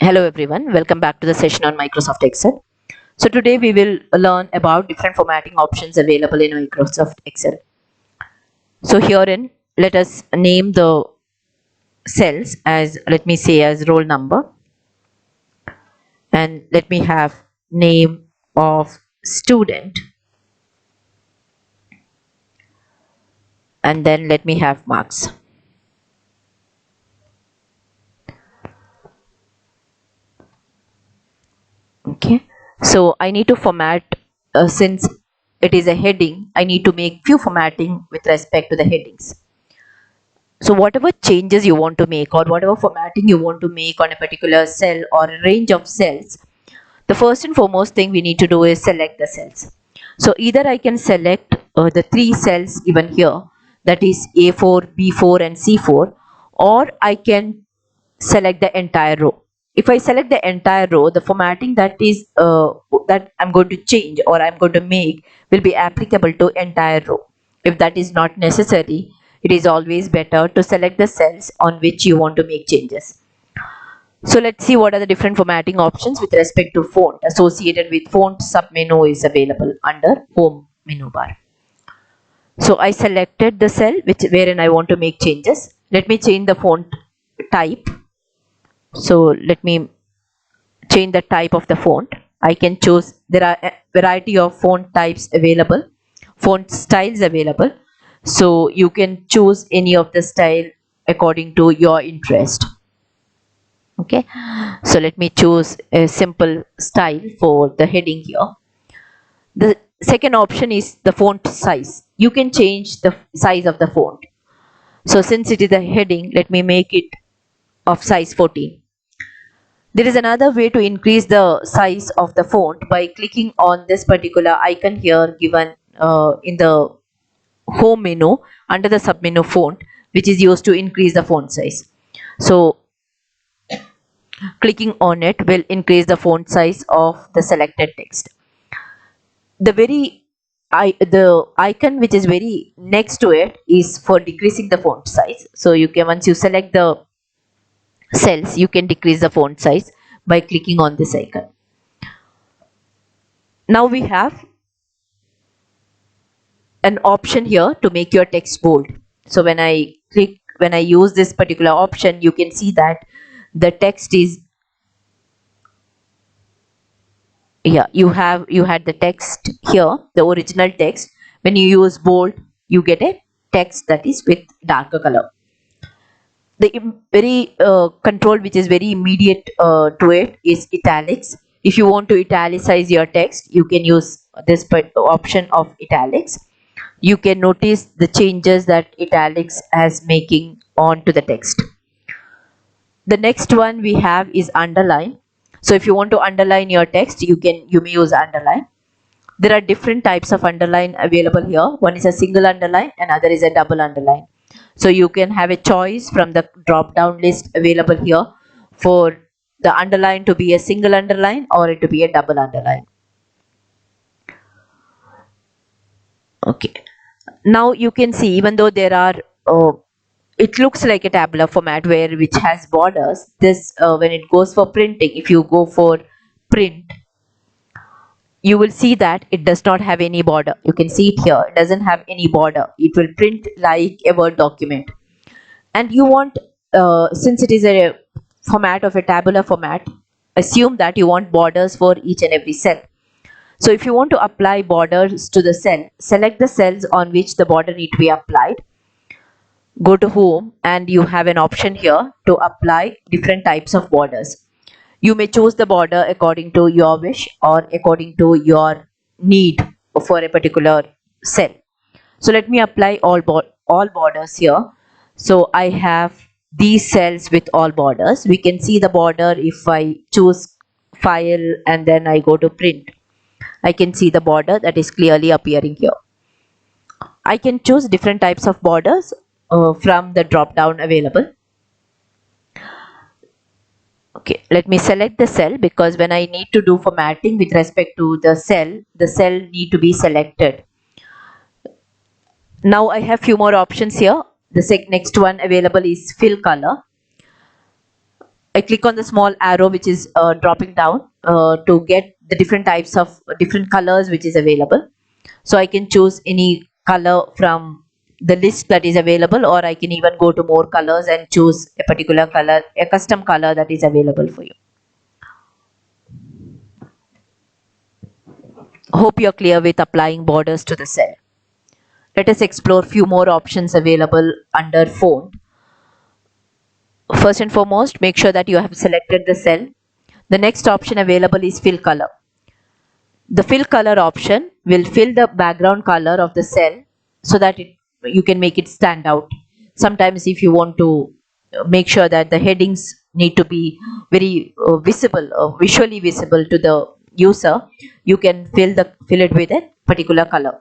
Hello everyone, welcome back to the session on Microsoft Excel. So today we will learn about different formatting options available in Microsoft Excel. So herein, let us name the cells as, let me say, as roll number, and let me have name of student, and then let me have marks. Okay, so I need to format, since it is a heading, I need to make few formatting with respect to the headings. So whatever changes you want to make or whatever formatting you want to make on a particular cell or a range of cells, the first and foremost thing we need to do is select the cells. So either I can select the three cells given here, that is A4, B4 and C4, or I can select the entire row. If I select the entire row, the formatting that I'm going to change or I'm going to make will be applicable to entire row. If that is not necessary, it is always better to select the cells on which you want to make changes. So let's see what are the different formatting options with respect to font. Associated with font submenu is available under home menu bar. So I selected the cell wherein I want to make changes. Let me change the font type. So let me change the type of the font. I can choose, there are a variety of font types available, font styles available. So you can choose any of the style according to your interest. Okay, so let me choose a simple style for the heading here. The second option is the font size. You can change the size of the font. So since it is a heading, let me make it of size 14. There is another way to increase the size of the font by clicking on this particular icon here given in the home menu under the submenu font, which is used to increase the font size. So clicking on it will increase the font size of the selected text. The icon which is very next to it is for decreasing the font size. So you can, once you select the cells, you can decrease the font size by clicking on this icon. Now we have an option here to make your text bold. So when I use this particular option, you can see that the text is, yeah, you had the text here, the original text. When you use bold, you get a text that is with darker color. The very control which is very immediate to it is italics. If you want to italicize your text, you can use this option of italics. You can notice the changes that italics has making onto the text. The next one we have is underline. So if you want to underline your text, you may use underline. There are different types of underline available here. One is a single underline, another is a double underline. So you can have a choice from the drop down list available here for the underline to be a single underline or it to be a double underline. Okay. Now you can see, even though there are it looks like a tabular format which has borders, this when it goes for printing, if you go for print, you will see that it does not have any border. You can see it here, it doesn't have any border. It will print like a Word document. And you want, since it is a format of a tabular format, assume that you want borders for each and every cell. So if you want to apply borders to the cell, select the cells on which the border need to be applied. Go to home and you have an option here to apply different types of borders. You may choose the border according to your wish or according to your need for a particular cell. So let me apply all borders here. So I have these cells with all borders. We can see the border if I choose file and then I go to print. I can see the border that is clearly appearing here. I can choose different types of borders from the drop down available. Okay, let me select the cell because when I need to do formatting with respect to the cell need to be selected. Now I have few more options here. The next one available is fill color. I click on the small arrow which is dropping down to get the different types of different colors which is available. So I can choose any color from the list that is available, or I can even go to more colors and choose a particular color, a custom color that is available for you. Hope you're clear with applying borders to the cell. Let us explore few more options available under font. First and foremost, make sure that you have selected the cell. The next option available is fill color. The fill color option will fill the background color of the cell so that you can make it stand out. Sometimes if you want to make sure that the headings need to be very visible, visually visible to the user, you can fill it with a particular color.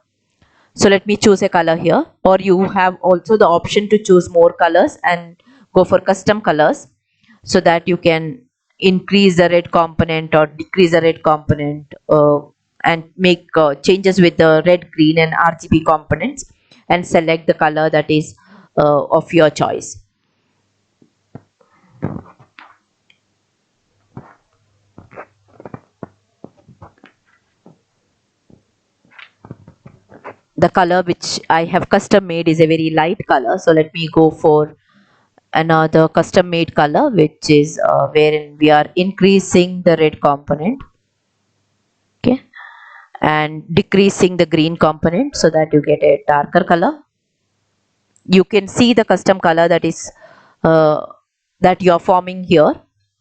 So let me choose a color here, or you have also the option to choose more colors and go for custom colors so that you can increase the red component or decrease the red component and make changes with the red, green and RGB components and select the color that is of your choice. The color which I have custom made is a very light color, so let me go for another custom made color which is wherein we are increasing the red component, okay, and decreasing the green component so that you get a darker color. You can see the custom color that is that you are forming here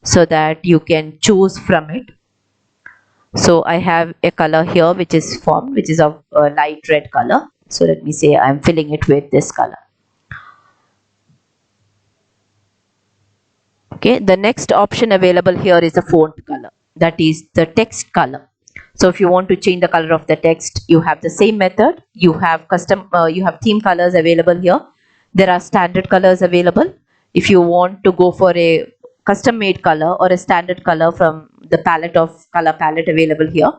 so that you can choose from it. So I have a color here which is formed, which is of a light red color. So let me say I'm filling it with this color. Okay, the next option available here is the font color, that is the text color. So if you want to change the color of the text, you have the same method. You have you have theme colors available here. There are standard colors available. If you want to go for a custom made color or a standard color from the palette of color palette available here,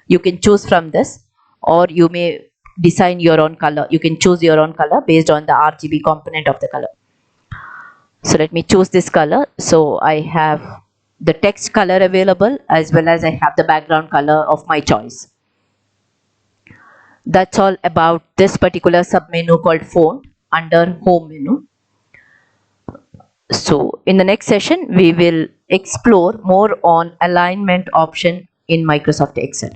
you can choose from this, or you may design your own color. You can choose your own color based on the RGB component of the color. So let me choose this color. So I have the text color available as well as I have the background color of my choice. That's all about this particular submenu called font under home menu. So in the next session, we will explore more on alignment option in Microsoft Excel.